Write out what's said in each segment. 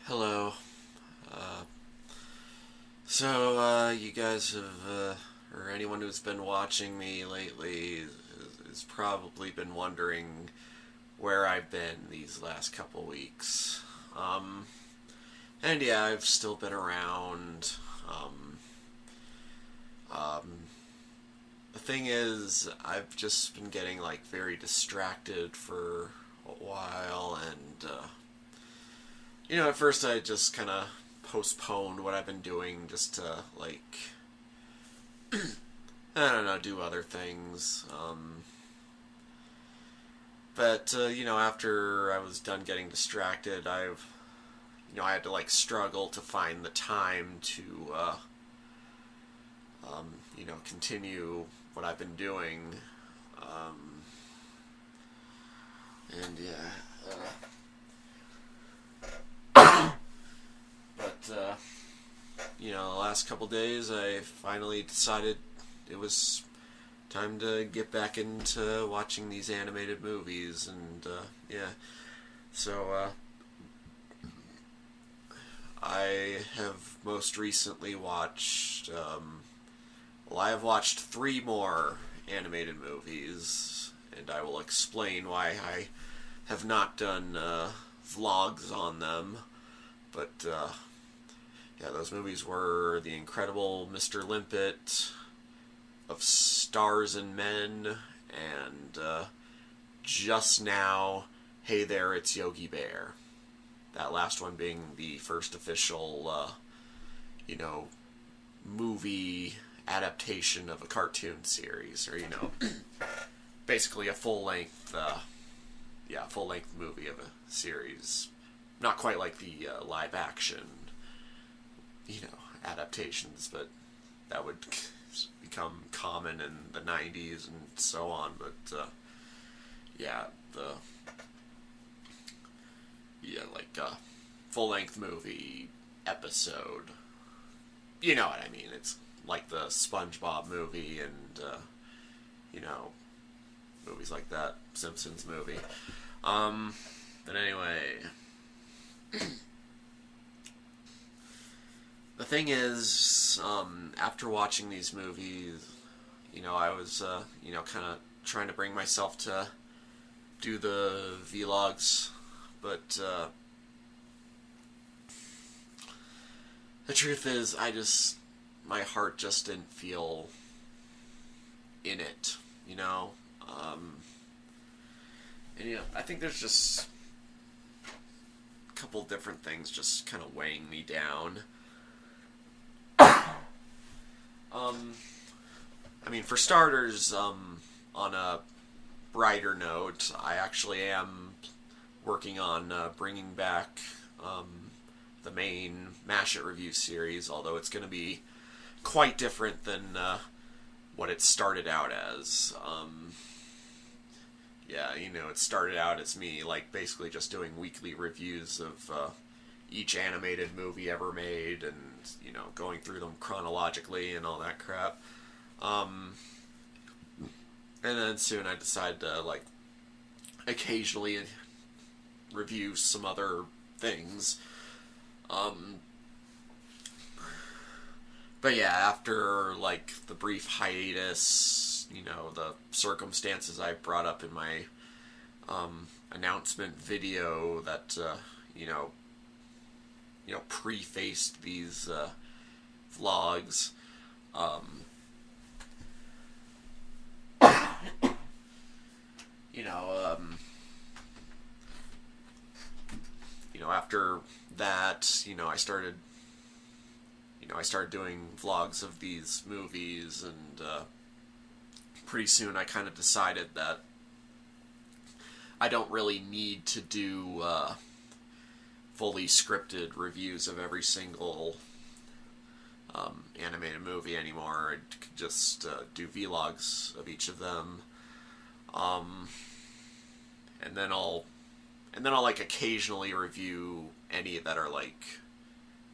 Hello. Uh, you guys have, or anyone who's been watching me lately has probably been wondering where I've been these last couple weeks. Um, and yeah, I've still been around. Um, um, the thing is, I've just been getting like very distracted for a while, and at first I just kind of postponed what I've been doing just to, like, I don't know, do other things. After I was done getting distracted, I had to, like, struggle to find the time to, continue what I've been doing. Um, and yeah. The last couple days, I finally decided it was time to get back into watching these animated movies, and yeah. So I have most recently watched. I have watched three more animated movies, and I will explain why I have not done vlogs on them. But yeah, those movies were The Incredible Mr. Limpet, Of Stars and Men, and just now, Hey There, It's Yogi Bear. That last one being the first official, movie adaptation of a cartoon series, or basically a full length movie of a series. Not quite like the live action, adaptations, but that would become common in the 90s and so on. But full length movie episode. You know what I mean? It's like the SpongeBob movie and movies like that, Simpsons movie. But anyway, the thing is, after watching these movies, I was, kind of trying to bring myself to do the vlogs, but the truth is, my heart just didn't feel in it, and I think there's just a couple different things just kind of weighing me down. For starters, on a brighter note, I actually am working on bringing back the main Mashit review series, although it's going to be quite different than what it started out as. It started out as me, like, basically just doing weekly reviews of each animated movie ever made, and going through them chronologically and all that crap. And then soon I decided to, like, occasionally review some other things. But yeah, after, like, the brief hiatus, the circumstances I brought up in my announcement video that prefaced these vlogs. After that, I started doing vlogs of these movies, and pretty soon I kind of decided that I don't really need to do fully scripted reviews of every single animated movie anymore. I could just do vlogs of each of them, and then I'll like occasionally review any that are like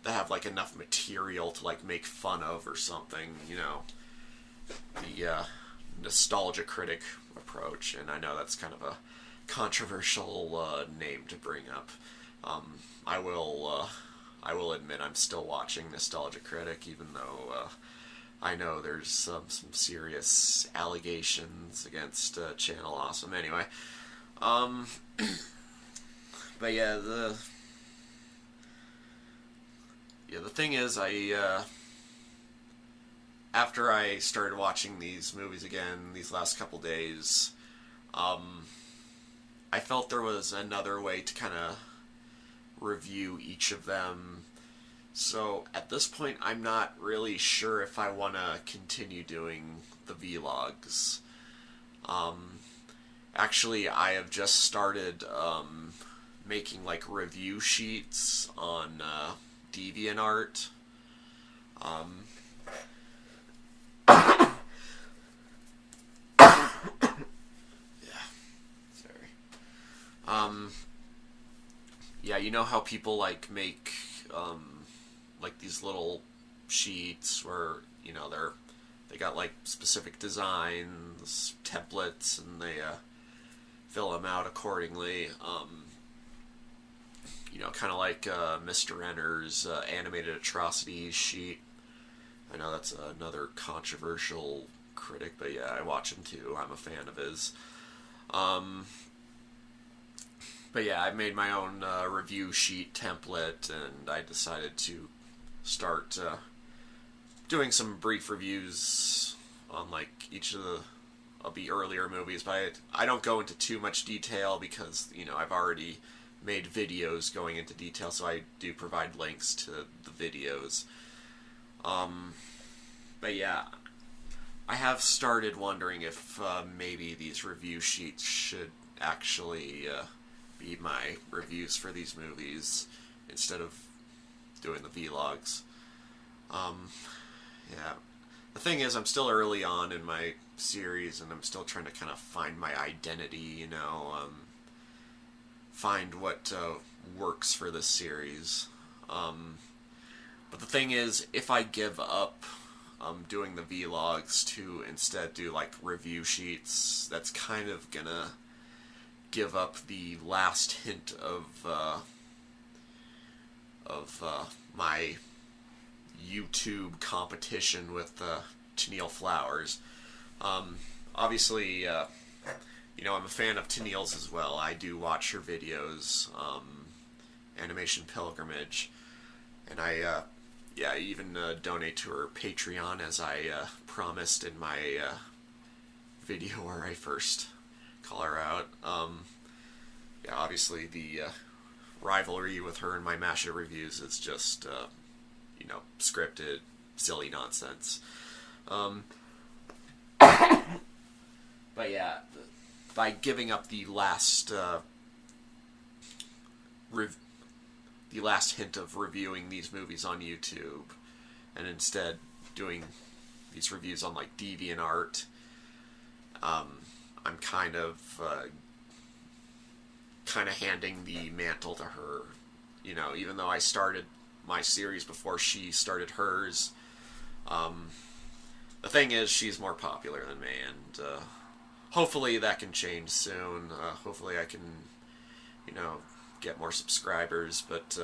that have like enough material to like make fun of or something. The nostalgia critic approach, and I know that's kind of a controversial name to bring up. I will admit I'm still watching Nostalgia Critic, even though I know there's some serious allegations against Channel Awesome. Anyway, um, but the thing is, after I started watching these movies again these last couple days, I felt there was another way to kind of review each of them. So at this point, I'm not really sure if I want to continue doing the vlogs. Actually, I have just started making like review sheets on DeviantArt. Um, yeah, sorry. Yeah, you know how people like make like these little sheets where they got like specific designs, templates, and they fill them out accordingly. Kind of like Mr. Renner's animated atrocities sheet. I know that's another controversial critic, but yeah, I watch him too. I'm a fan of his. But yeah, I made my own review sheet template, and I decided to start doing some brief reviews on like each of the earlier movies. But I don't go into too much detail because I've already made videos going into detail, so I do provide links to the videos. But yeah, I have started wondering if maybe these review sheets should actually be my reviews for these movies instead of doing the vlogs. Yeah. The thing is, I'm still early on in my series, and I'm still trying to kind of find my identity, find what works for this series. But the thing is, if I give up doing the vlogs to instead do like review sheets, that's kind of gonna give up the last hint of my YouTube competition with Tennille Flowers. Obviously, I'm a fan of Tennille's as well. I do watch her videos, Animation Pilgrimage, and I even donate to her Patreon, as I promised in my video where I first call her out. Obviously the rivalry with her and my Mashit reviews is just, scripted, silly nonsense. But yeah, by giving up the last hint of reviewing these movies on YouTube, and instead doing these reviews on like DeviantArt, I'm kind of handing the mantle to her. Even though I started my series before she started hers, the thing is, she's more popular than me, and hopefully that can change soon. Hopefully I can, get more subscribers, but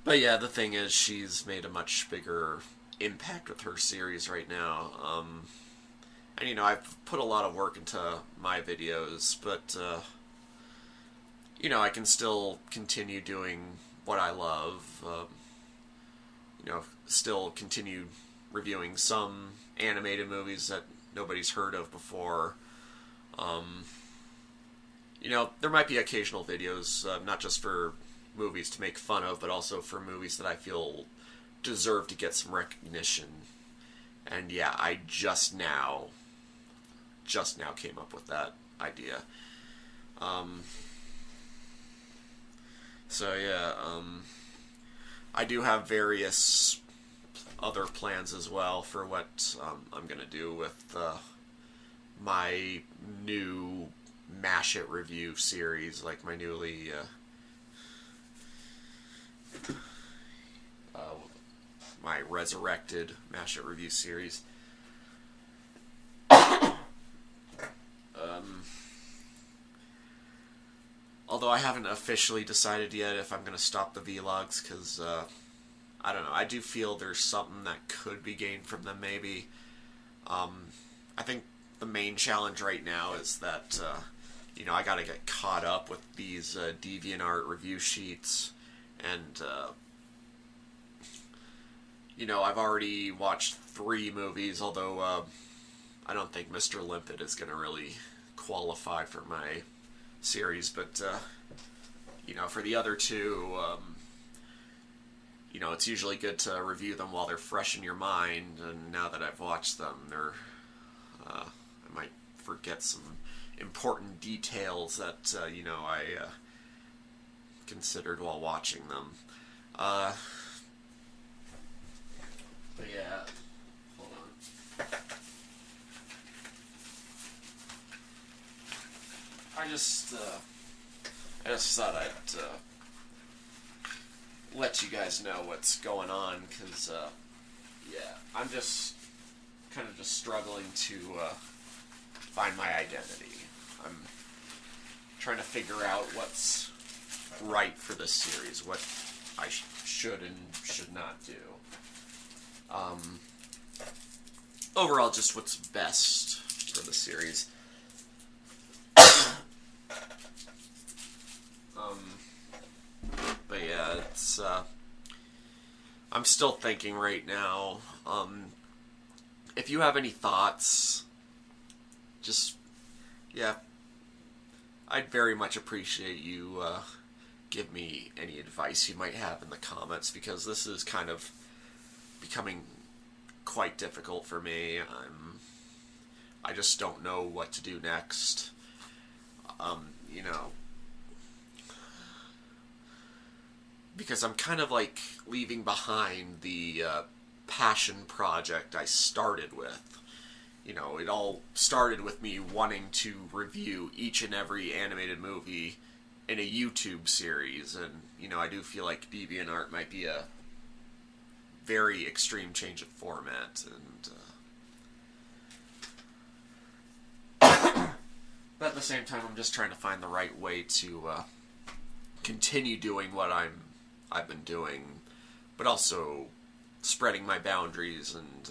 yeah, the thing is, she's made a much bigger impact with her series right now. And I've put a lot of work into my videos, but I can still continue doing what I love. Still continue reviewing some animated movies that nobody's heard of before. There might be occasional videos, not just for movies to make fun of, but also for movies that I feel deserve to get some recognition. And yeah, I just now came up with that idea. So yeah, I do have various other plans as well for what I'm gonna do with my new Mashit review series, like my newly my resurrected Mashit review series. Although I haven't officially decided yet if I'm going to stop the vlogs, because, I don't know, I do feel there's something that could be gained from them, maybe. I think the main challenge right now is that, I gotta get caught up with these DeviantArt review sheets, and, I've already watched 3 movies, although, I don't think Mr. Limpet is gonna really qualify for my series, but, for the other 2, it's usually good to review them while they're fresh in your mind, and now that I've watched them, I might forget some important details that, I considered while watching them. But yeah, hold on. I just thought I'd let you guys know what's going on, because, I'm just kind of just struggling to find my identity. I'm trying to figure out what's right for this series, what I should and should not do. Overall, just what's best for the series. But yeah, it's, I'm still thinking right now. If you have any thoughts, just, I'd very much appreciate you, give me any advice you might have in the comments, because this is kind of becoming quite difficult for me. I just don't know what to do next. Because I'm kind of like leaving behind the passion project I started with. It all started with me wanting to review each and every animated movie in a YouTube series, and, I do feel like DeviantArt might be a very extreme change of format, and, but at the same time, I'm just trying to find the right way to continue doing what I've been doing, but also spreading my boundaries, and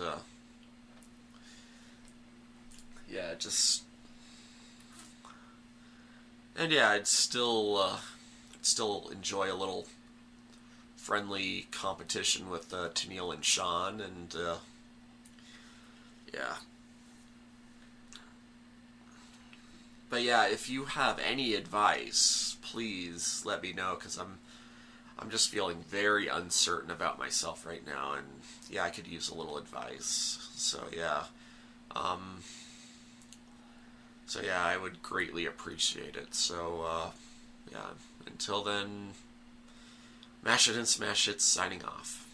I'd still enjoy a little friendly competition with Tennille and Sean, and But yeah, if you have any advice, please let me know, because I'm just feeling very uncertain about myself right now, and I could use a little advice. So I would greatly appreciate it. So until then, Mash it and smash it, signing off.